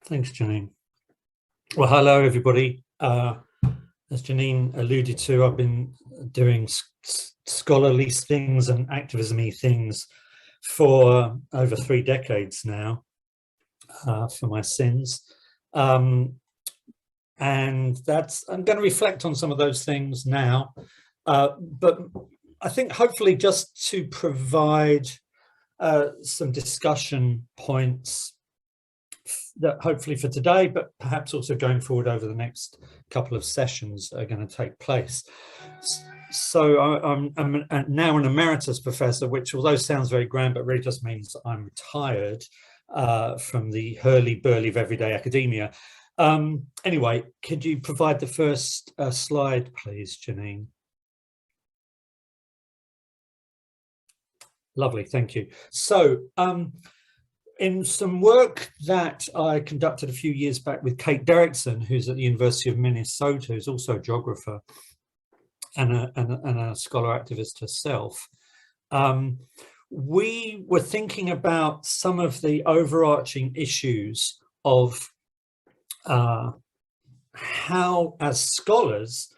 Thanks, Janine. Well, hello, everybody. As Janine alluded to, I've been doing scholarly things and activism-y things for over 3 decades now, for my sins. And I'm going to reflect on some of those things now, but I think hopefully just to provide some discussion points that hopefully for today, but perhaps also going forward over the next couple of sessions are going to take place. So I'm now an emeritus professor, which although sounds very grand, but really just means I'm retired from the hurly-burly of everyday academia. Anyway, could you provide the first slide, please, Janine? Lovely, thank you. So in some work that I conducted a few years back with Kate Derrickson, who's at the University of Minnesota, who's also a geographer and a scholar activist herself, we were thinking about some of the overarching issues of how, as scholars,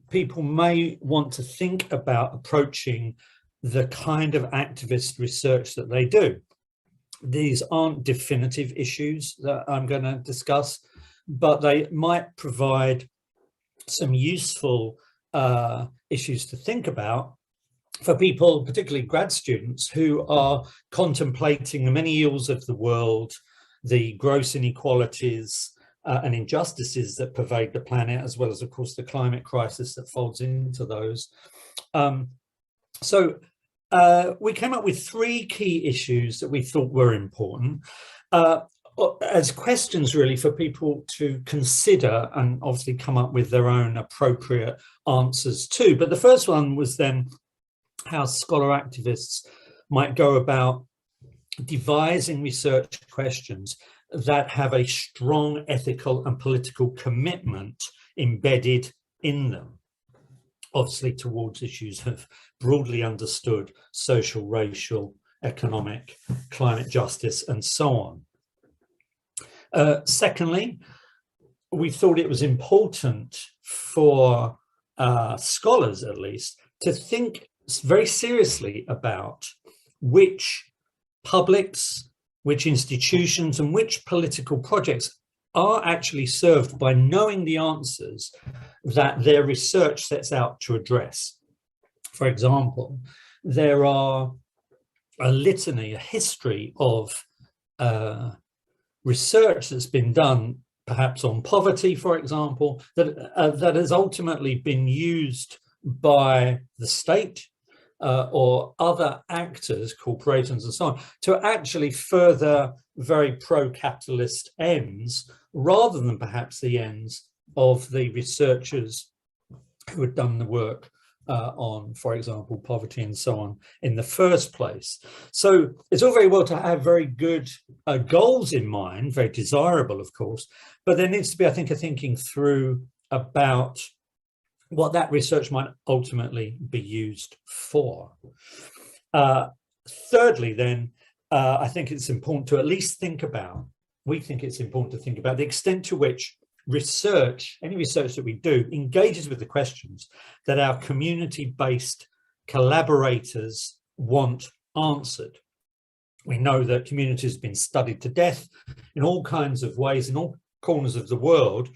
people may want to think about approaching the kind of activist research that they do. These aren't definitive issues that I'm going to discuss, but they might provide some useful issues to think about for people, particularly grad students, who are contemplating the many ills of the world, the gross inequalities and injustices that pervade the planet, as well as, of course, the climate crisis that folds into those. So we came up with 3 key issues that we thought were important as questions really for people to consider and obviously come up with their own appropriate answers to. But the first one was then how scholar activists might go about devising research questions that have a strong ethical and political commitment embedded in them, obviously towards issues of broadly understood social, racial, economic, climate justice, and so on. Secondly, we thought it was important for scholars, at least, to think very seriously about which publics, which institutions, and which political projects are actually served by knowing the answers that their research sets out to address. For example, there are a litany, a history of research that's been done, perhaps on poverty, for example, that has ultimately been used by the state or other actors, corporations and so on, to actually further very pro-capitalist ends, rather than perhaps the ends of the researchers who had done the work on, for example, poverty and so on in the first place. So it's all very well to have very good goals in mind, very desirable, of course, but there needs to be, I think, a thinking through about what that research might ultimately be used for. Thirdly, then, I think it's important to at least think about, we think it's important to think about the extent to which research, any research that we do, engages with the questions that our community-based collaborators want answered. We know that communities have been studied to death in all kinds of ways, in all corners of the world,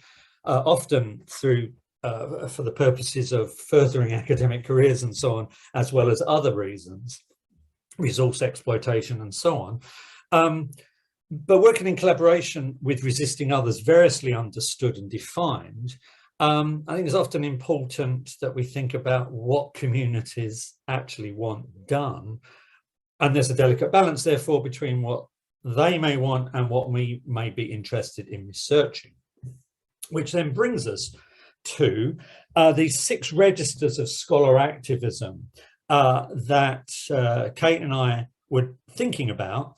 often through for the purposes of furthering academic careers and so on, as well as other reasons, resource exploitation and so on. But working in collaboration with resisting others, variously understood and defined, I think it's often important that we think about what communities actually want done. And there's a delicate balance, therefore, between what they may want and what we may be interested in researching, which then brings us to these 6 registers of scholar activism that Kate and I were thinking about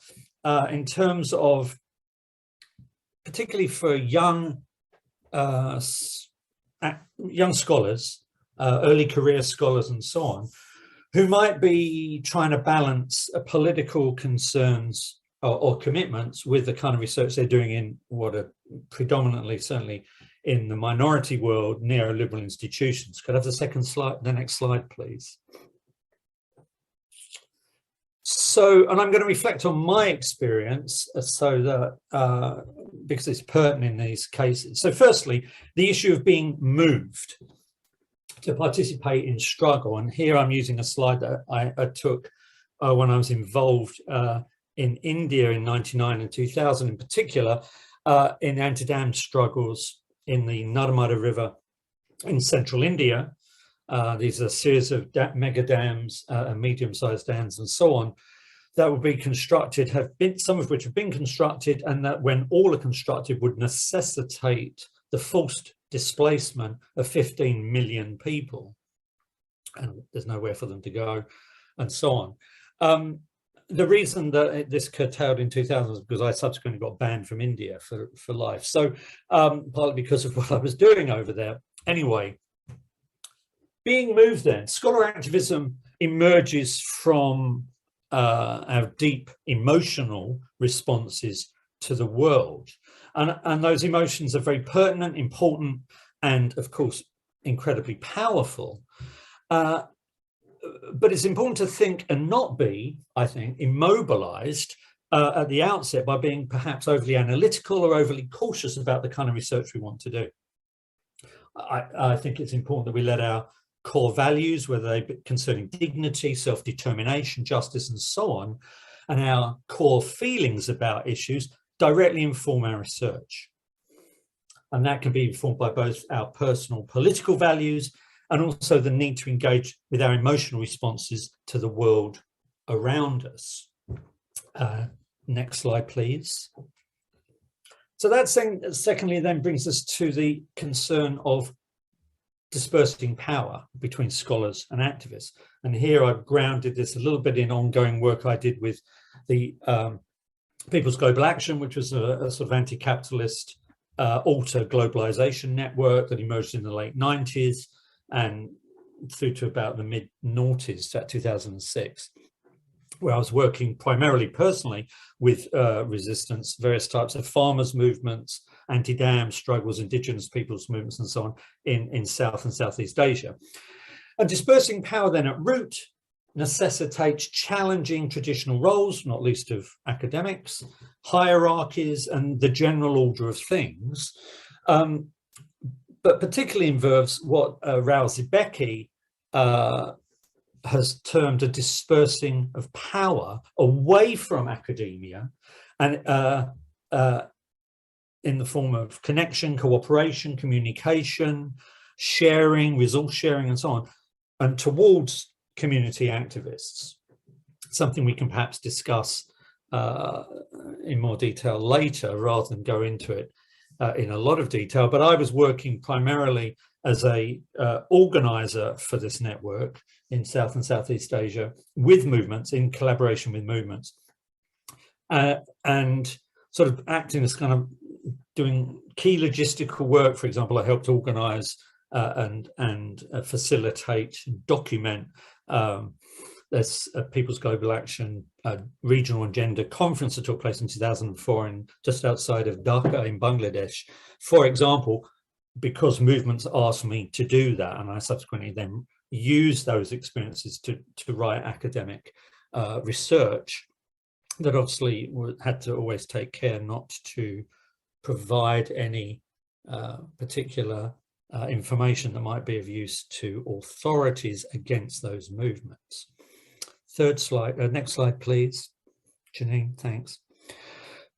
in terms of, particularly for young scholars, early career scholars and so on, who might be trying to balance political concerns or commitments with the kind of research they're doing in what are predominantly, certainly in the minority world, neoliberal institutions. Could I have the second slide, the next slide, please? So, and I'm going to reflect on my experience so that, because it's pertinent in these cases. So firstly, the issue of being moved to participate in struggle. And here I'm using a slide that I took when I was involved in India in 99 and 2000, in particular, in anti-dam struggles in the Narmada River in central India. These are a series of mega dams and medium-sized dams and so on that will be constructed, some of which have been constructed, and that when all are constructed would necessitate the forced displacement of 15 million people, and there's nowhere for them to go, and so on. The reason that this curtailed in 2000 was because I subsequently got banned from India for life. So partly because of what I was doing over there. Anyway, being moved then, scholar activism emerges from our deep emotional responses to the world. And those emotions are very pertinent, important, and of course, incredibly powerful. But it's important to think and not be, I think, immobilized at the outset by being perhaps overly analytical or overly cautious about the kind of research we want to do. I think it's important that we let our core values, whether they be concerning dignity, self-determination, justice, and so on, and our core feelings about issues directly inform our research. And that can be informed by both our personal political values and also the need to engage with our emotional responses to the world around us. Next slide, please. So that secondly then brings us to the concern of dispersing power between scholars and activists. And here I've grounded this a little bit in ongoing work I did with the People's Global Action, which was a sort of anti-capitalist alter globalization network that emerged in the late 90s and through to about the mid-noughties, 2006, where I was working primarily personally with resistance, various types of farmers' movements, anti-dam struggles, indigenous peoples' movements, and so on in South and Southeast Asia. And dispersing power then at root necessitates challenging traditional roles, not least of academics, hierarchies, and the general order of things, but particularly involves what Raoul Zibecki has termed a dispersing of power away from academia and in the form of connection, cooperation, communication, sharing, resource sharing, and so on, and towards community activists, something we can perhaps discuss in more detail later rather than go into it in a lot of detail. But I was working primarily as a organizer for this network in South and Southeast Asia with movements, in collaboration with movements, and sort of acting as kind of doing key logistical work. For example, I helped organize and facilitate, document this People's Global Action regional and gender conference that took place in 2004 in just outside of Dhaka in Bangladesh, for example, because movements asked me to do that, and I subsequently then used those experiences to write academic research that obviously had to always take care not to provide any particular information that might be of use to authorities against those movements. Third slide, next slide, please. Janine, thanks.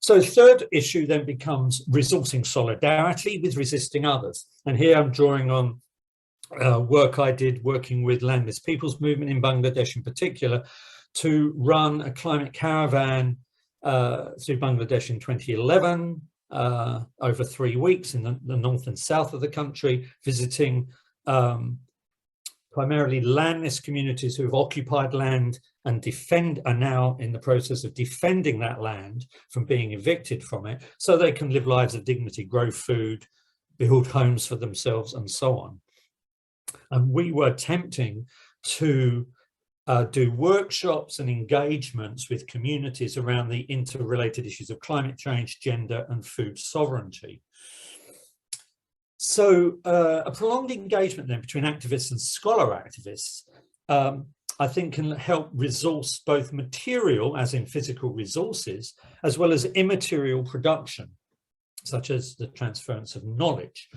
So third issue then becomes resourcing solidarity with resisting others. And here I'm drawing on work I did working with landless people's movement in Bangladesh in particular to run a climate caravan through Bangladesh in 2011, over 3 weeks in the north and south of the country, visiting primarily landless communities who have occupied land and are now in the process of defending that land from being evicted from it, so they can live lives of dignity, grow food, build homes for themselves, and so on. And we were attempting to do workshops and engagements with communities around the interrelated issues of climate change, gender, and food sovereignty. So a prolonged engagement then between activists and scholar activists, I think, can help resource both material, as in physical resources, as well as immaterial production, such as the transference of knowledge,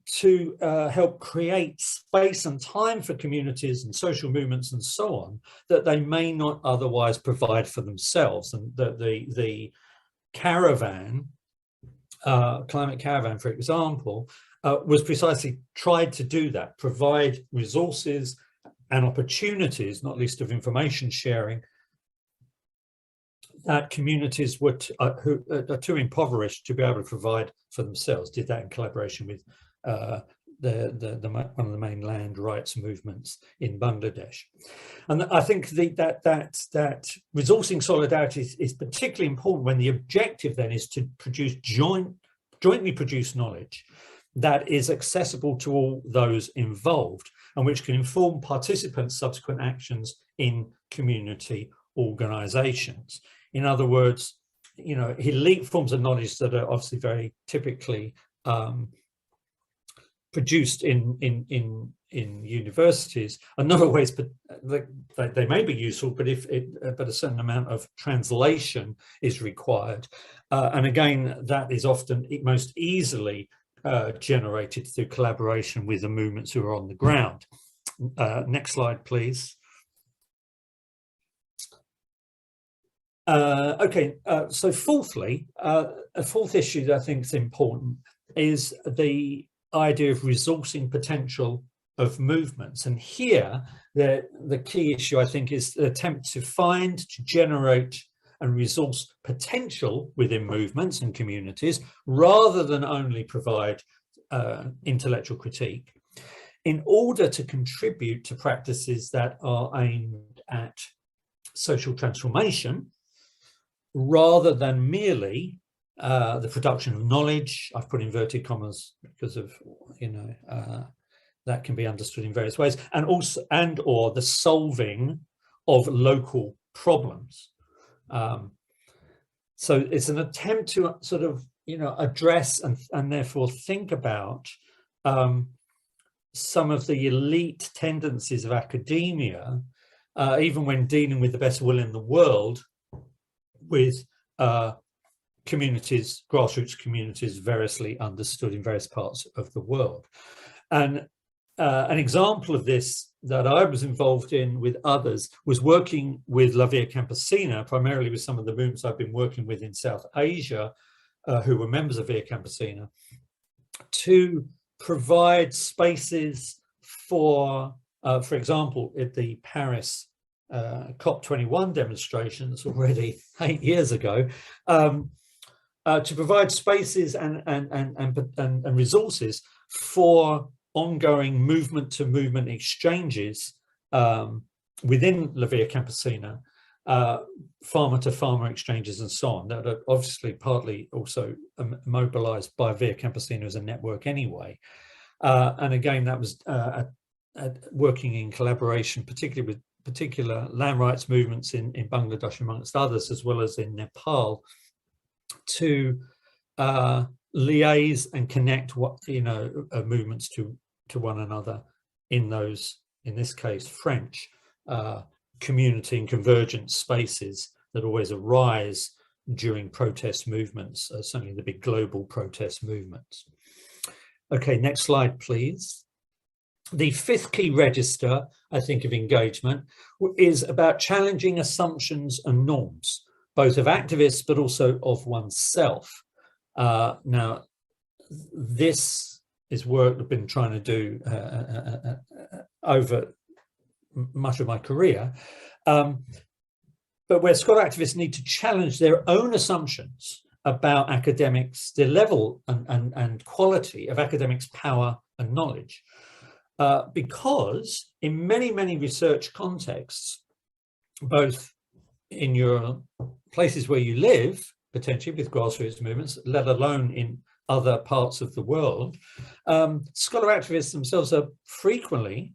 to help create space and time for communities and social movements and so on that they may not otherwise provide for themselves. And the caravan, climate caravan, for example, was precisely tried to do that, provide resources and opportunities, not least of information sharing, that communities who are too impoverished to be able to provide for themselves. Did that in collaboration with one of the main land rights movements in Bangladesh. And I think that resourcing solidarity is particularly important when the objective then is to produce jointly produce knowledge that is accessible to all those involved and which can inform participants' subsequent actions in community organizations. In other words, you know, elite forms of knowledge that are obviously very typically produced in universities are not always, but they may be useful, but but a certain amount of translation is required, and again, that is often most easily generated through collaboration with the movements who are on the ground. Next slide, please. Okay, so fourthly, a fourth issue that I think is important is the idea of resourcing potential of movements. And here, the key issue, I think, is the attempt to find, to generate and resource potential within movements and communities, rather than only provide intellectual critique, in order to contribute to practices that are aimed at social transformation, rather than merely the production of knowledge. I've put inverted commas because of, you know, that can be understood in various ways, and also or the solving of local problems. So it's an attempt to sort of, you know, address and therefore think about some of the elite tendencies of academia, even when dealing with the best will in the world, with communities, grassroots communities, variously understood in various parts of the world. And an example of this that I was involved in with others was working with La Via Campesina, primarily with some of the movements I've been working with in South Asia, who were members of Via Campesina, to provide spaces for example, at the Paris COP21 demonstrations already 8 years ago, to provide spaces and resources for ongoing movement-to-movement exchanges within La Via Campesina, farmer-to-farmer exchanges and so on, that are obviously partly also mobilized by Via Campesina as a network anyway. And again, that was working in collaboration, particularly with particular land rights movements in Bangladesh, amongst others, as well as in Nepal, to liaise and connect movements to one another in those, in this case, French community and convergence spaces that always arise during protest movements, certainly the big global protest movements. Okay, next slide, please. The fifth key register, I think, of engagement is about challenging assumptions and norms, both of activists but also of oneself. Now, this is work I've been trying to do over much of my career, but where scholar activists need to challenge their own assumptions about academics, the level and quality of academics' power and knowledge. Because in many research contexts, both in your places where you live, potentially with grassroots movements, let alone in other parts of the world, scholar activists themselves are frequently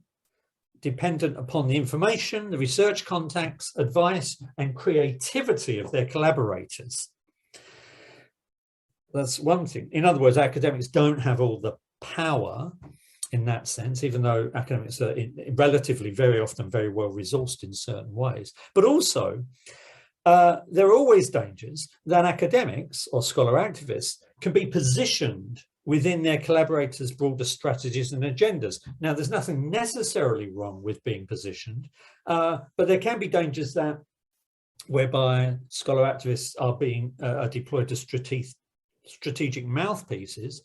dependent upon the information, the research contacts, advice, and creativity of their collaborators. That's one thing. In other words, academics don't have all the power in that sense, even though academics are relatively very often very well resourced in certain ways. But also, there are always dangers that academics or scholar activists can be positioned within their collaborators' broader strategies and agendas. Now, there's nothing necessarily wrong with being positioned, but there can be dangers that whereby scholar activists are being deployed to strategic mouthpieces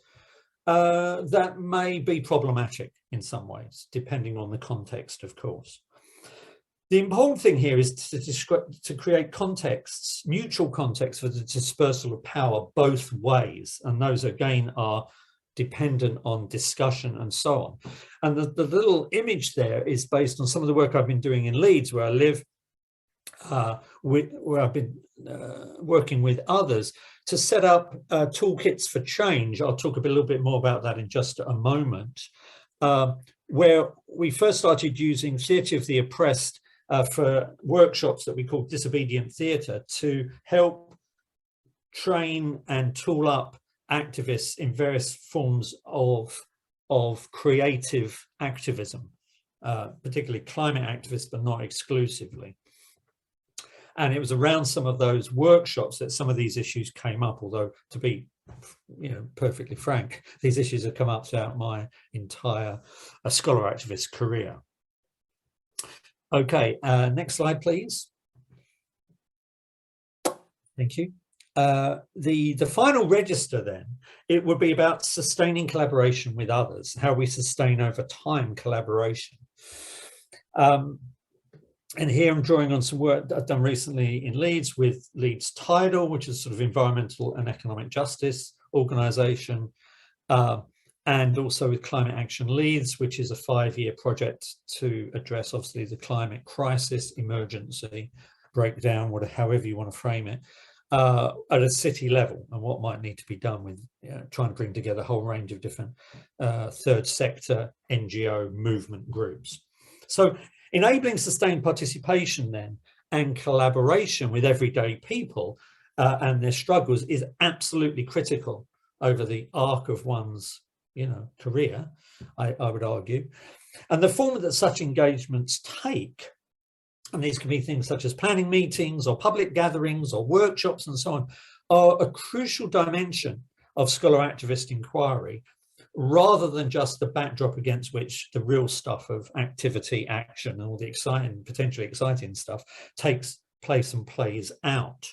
that may be problematic in some ways, depending on the context, of course. The important thing here is to create contexts, mutual contexts for the dispersal of power both ways. And those, again, are dependent on discussion and so on. And the little image there is based on some of the work I've been doing in Leeds, where I live, where I've been working with others to set up toolkits for change. I'll talk a little bit more about that in just a moment, where we first started using Theatre of the Oppressed for workshops that we call disobedient theatre to help train and tool up activists in various forms of creative activism, particularly climate activists, but not exclusively. And it was around some of those workshops that some of these issues came up, although, to be perfectly frank, these issues have come up throughout my entire scholar activist career. Okay, next slide, please. Thank you. The final register then, it would be about sustaining collaboration with others, how we sustain over time collaboration. And here I'm drawing on some work that I've done recently in Leeds with Leeds Tidal, which is sort of environmental and economic justice organisation, and also with Climate Action Leeds, which is a 5-year project to address, obviously, the climate crisis, emergency, breakdown, however you want to frame it, at a city level, and what might need to be done with trying to bring together a whole range of different third sector NGO movement groups. So enabling sustained participation then and collaboration with everyday people and their struggles is absolutely critical over the arc of one's career, I would argue. And the form that such engagements take, and these can be things such as planning meetings or public gatherings or workshops and so on, are a crucial dimension of scholar activist inquiry, rather than just the backdrop against which the real stuff of activity, action, and all the exciting, potentially exciting stuff takes place and plays out.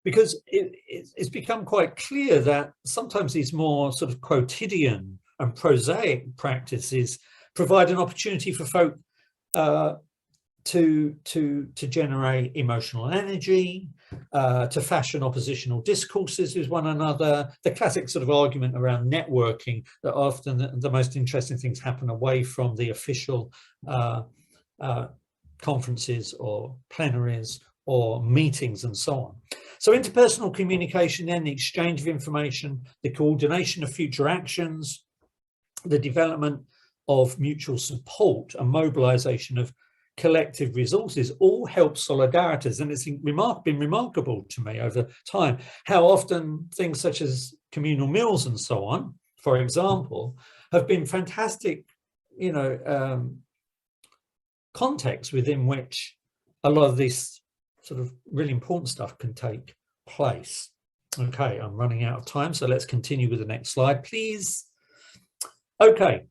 Because it's become quite clear that sometimes these more sort of quotidian and prosaic practices provide an opportunity for folk to generate emotional energy, to fashion oppositional discourses with one another. The classic sort of argument around networking, that often the most interesting things happen away from the official conferences or plenaries or meetings and so on. So interpersonal communication, then the exchange of information, the coordination of future actions, the development of mutual support and mobilization of collective resources all help solidarities. And it's been remarkable to me over time how often things such as communal meals and so on, for example, have been fantastic, contexts within which a lot of this sort of really important stuff can take place. Okay, I'm running out of time, so let's continue with the next slide, please. Okay,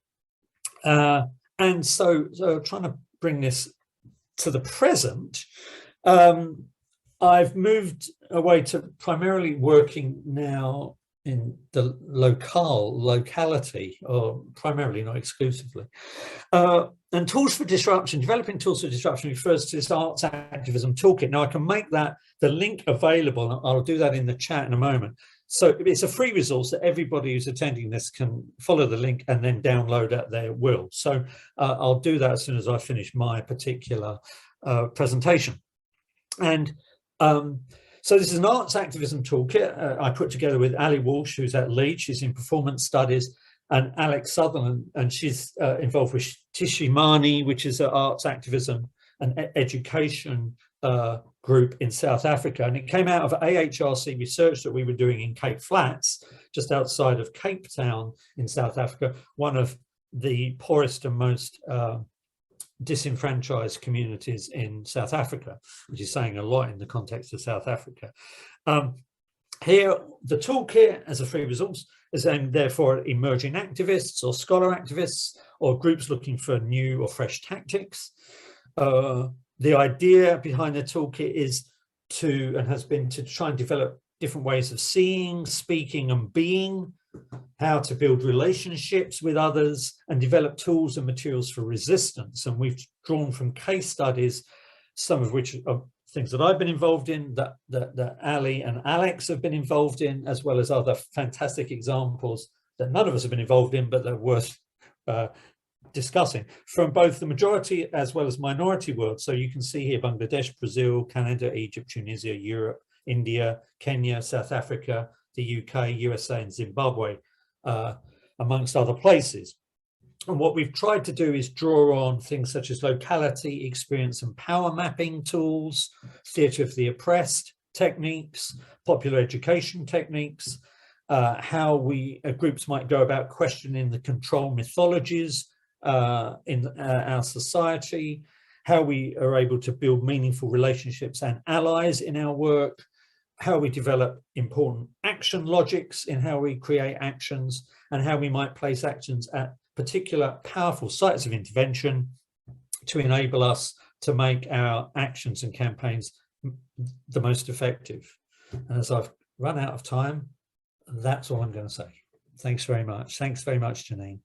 and so trying to bring this to the present, I've moved away to primarily working now in the locality, or primarily, not exclusively. And tools for disruption, developing tools for disruption refers to this arts activism toolkit. Now I can make that, the link available, and I'll do that in the chat in a moment. So it's a free resource that everybody who's attending this can follow the link and then download at their will. So I'll do that as soon as I finish my particular presentation. And so this is an arts activism toolkit I put together with Ali Walsh, who's at Leeds. She's in performance studies, and Alex Sutherland, and she's involved with Tishimani, which is an arts activism and education group in South Africa. And it came out of AHRC research that we were doing in Cape Flats, just outside of Cape Town in South Africa, one of the poorest and most disenfranchised communities in South Africa, which is saying a lot in the context of South Africa. Here, the toolkit as a free resource is aimed therefore at emerging activists or scholar activists or groups looking for new or fresh tactics. The idea behind the toolkit is to, and has been, to try and develop different ways of seeing, speaking and being, how to build relationships with others and develop tools and materials for resistance. And we've drawn from case studies, some of which are things that I've been involved in, that Ali and Alex have been involved in, as well as other fantastic examples that none of us have been involved in, but they're worth discussing from both the majority as well as minority world. So you can see here Bangladesh, Brazil, Canada, Egypt, Tunisia, Europe, India, Kenya, South Africa, the UK, USA and Zimbabwe, amongst other places. And what we've tried to do is draw on things such as locality, experience and power mapping tools, theatre of the oppressed techniques, popular education techniques, how we groups might go about questioning the control mythologies in our society, how we are able to build meaningful relationships and allies in our work, how we develop important action logics in how we create actions, and how we might place actions at particular powerful sites of intervention to enable us to make our actions and campaigns the most effective. And as I've run out of time, that's all I'm going to say. Thanks very much. Thanks very much, Janine.